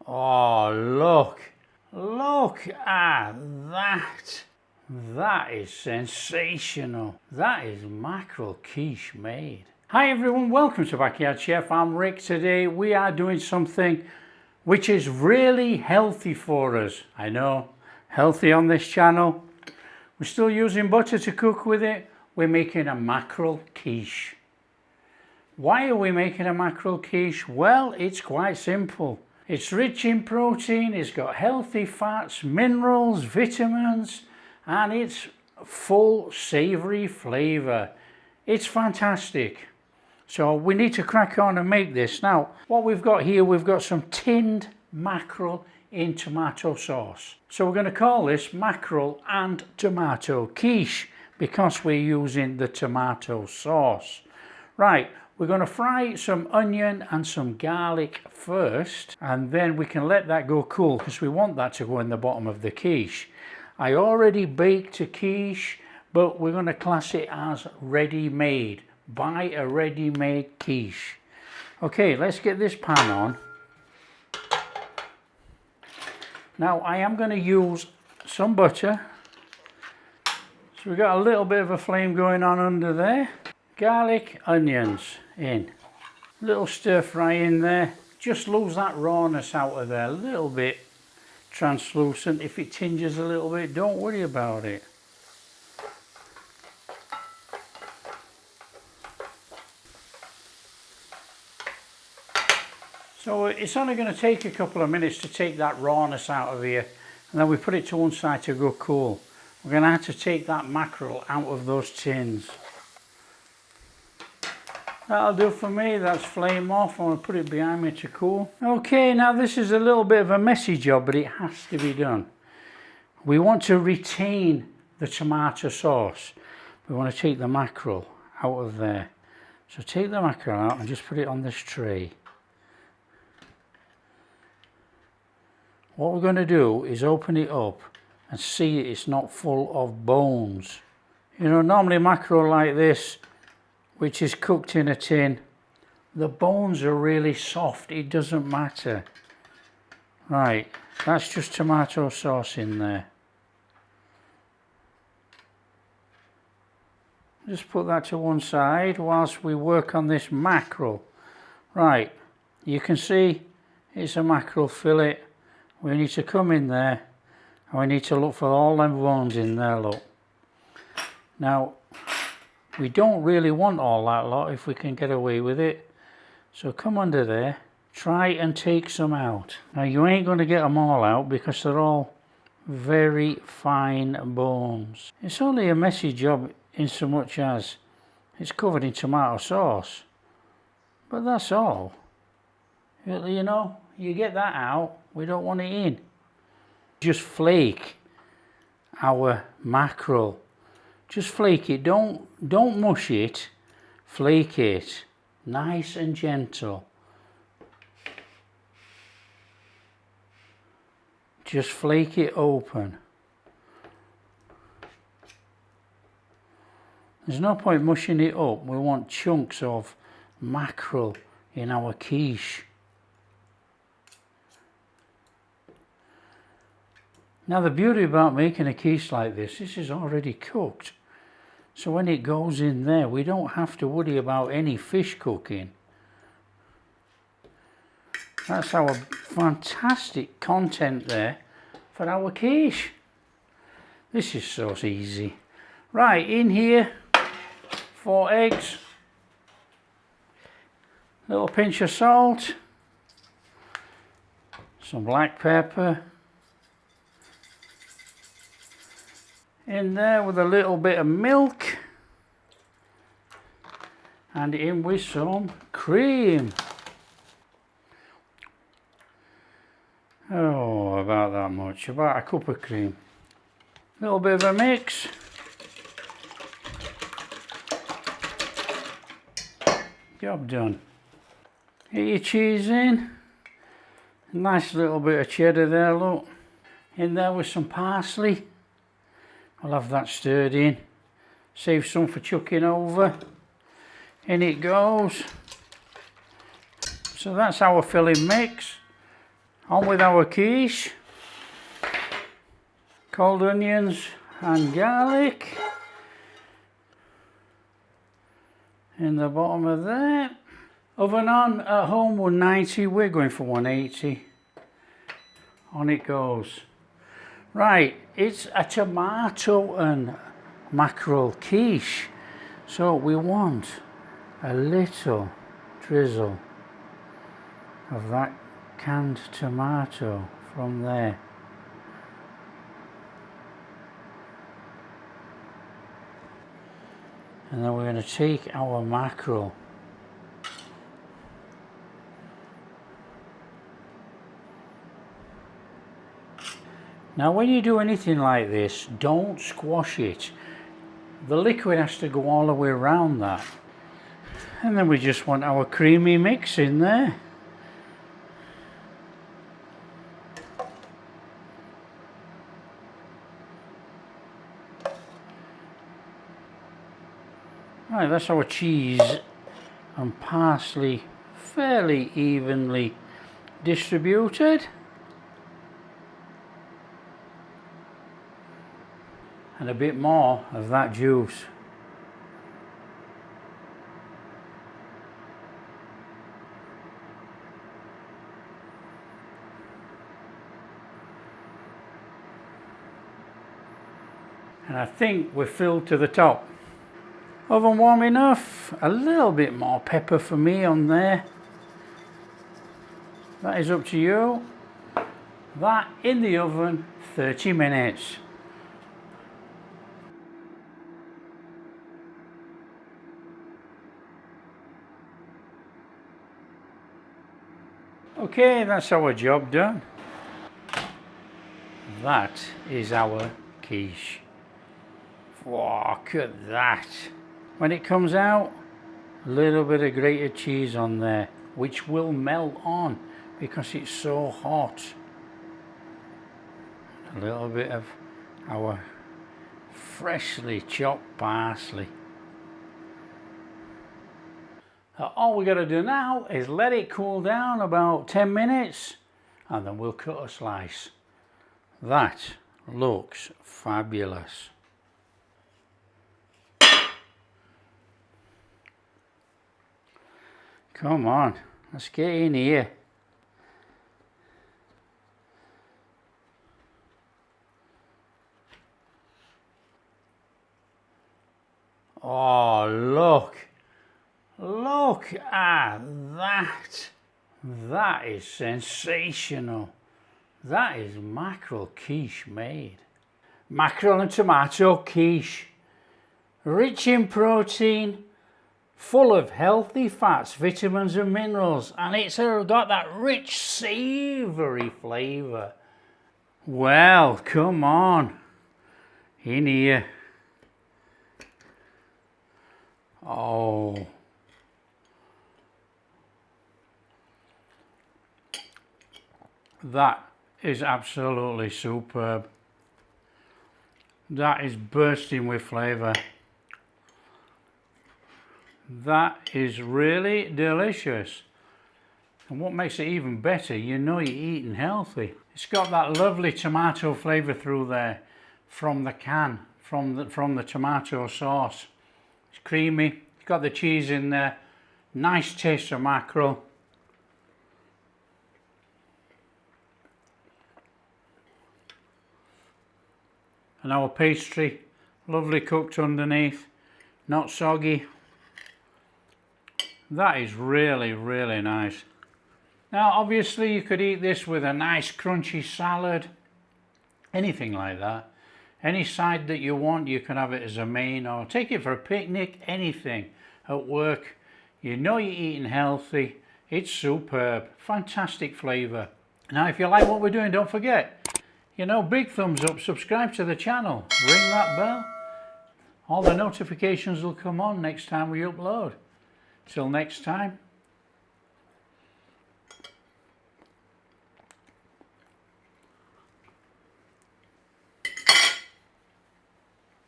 Oh, look at that. That is sensational. That is mackerel quiche made. Hi everyone, welcome to Backyard Chef. I'm Rick. Today we are doing something which is really healthy for us. I know, healthy on this channel. We're still using butter to cook with it. We're making a mackerel quiche. Why are we making a mackerel quiche? Well, it's quite simple. It's rich in protein, it's got healthy fats, minerals, vitamins, and it's full savoury flavour. It's fantastic. So we need to crack on and make this. Now, what we've got here, we've got some tinned mackerel in tomato sauce. So we're going to call this mackerel and tomato quiche because we're using the tomato sauce. Right, we're going to fry some onion and some garlic first, and then we can let that go cool because we want that to go in the bottom of the quiche. I already baked a quiche, but we're going to class it as ready-made. Buy a ready-made quiche. Okay, let's get this pan on. Now I am going to use some butter. So we've got a little bit of a flame going on under there. Garlic, onions in. Little stir fry in there. Just lose that rawness out of there. A little bit translucent. If it tinges a little bit, don't worry about it. So it's only going to take a couple of minutes to take that rawness out of here, and then we put it to one side to go cool. We're going to have to take that mackerel out of those tins. That'll do for me. That's flame off. I'm going to put it behind me to cool. Okay, now this is a little bit of a messy job, but it has to be done. We want to retain the tomato sauce. We want to take the mackerel out of there. So take the mackerel out and just put it on this tray. What we're going to do is open it up and see it's not full of bones. You know, normally mackerel like this, which is cooked in a tin, the bones are really soft. It doesn't matter. Right, that's just tomato sauce in there. Just put that to one side whilst we work on this mackerel. Right, you can see it's a mackerel fillet. We need to come in there and we need to look for all them bones in there, look. Now, we don't really want all that lot if we can get away with it. So come under there, try and take some out. Now you ain't going to get them all out because they're all very fine bones. It's only a messy job in so much as it's covered in tomato sauce. But that's all. You know, you get that out, we don't want it in. Just flake our mackerel. Just flake it, don't mush it, flake it, nice and gentle. Just flake it open. There's no point mushing it up, we want chunks of mackerel in our quiche. Now the beauty about making a quiche like this is already cooked. So when it goes in there, we don't have to worry about any fish cooking. That's our fantastic content there for our quiche. This is so easy. Right, in here, 4 eggs, little pinch of salt, some black pepper, in there with a little bit of milk, and in with some cream. Oh, about that much, about a cup of cream. A little bit of a mix. Job done. Get your cheese in. Nice little bit of cheddar there, look. In there with some parsley. I'll have that stirred in. Save some for chucking over. In it goes. So that's our filling mix. On with our quiche. Cold onions and garlic in the bottom of there. Oven on at home 190, we're going for 180. On it goes. Right, it's a tomato and mackerel quiche, so we want a little drizzle of that canned tomato from there. And then we're going to take our mackerel. Now when you do anything like this, don't squash it. The liquid has to go all the way around that. And then we just want our creamy mix in there. Right, that's our cheese and parsley fairly evenly distributed. And a bit more of that juice. And I think we're filled to the top. Oven warm enough, a little bit more pepper for me on there. That is up to you. That in the oven 30 minutes. Okay, that's our job done. That is our quiche. Wow, look at that. When it comes out, a little bit of grated cheese on there, which will melt on because it's so hot. A little bit of our freshly chopped parsley. All we got to do now is let it cool down about 10 minutes and then we'll cut a slice. That looks fabulous. Come on, let's get in here. Oh, look. Look at that. That is sensational. That is mackerel quiche made. Mackerel and tomato quiche. Rich in protein, full of healthy fats, vitamins and minerals, and it's got that rich savoury flavour. Well, come on. In here. Oh. That is absolutely superb. That is bursting with flavour. That is really delicious. And what makes it even better, you know you're eating healthy. It's got that lovely tomato flavour through there from the can, from the tomato sauce. It's creamy, it's got the cheese in there, nice taste of mackerel. And our pastry, lovely cooked underneath, not soggy. That is really, really nice. Now obviously you could eat this with a nice crunchy salad, anything like that. Any side that you want, you can have it as a main or take it for a picnic, anything. At work, you know you're eating healthy. It's superb, fantastic flavour. Now if you like what we're doing, don't forget, you know, big thumbs up, subscribe to the channel, ring that bell. All the notifications will come on next time we upload. Till next time,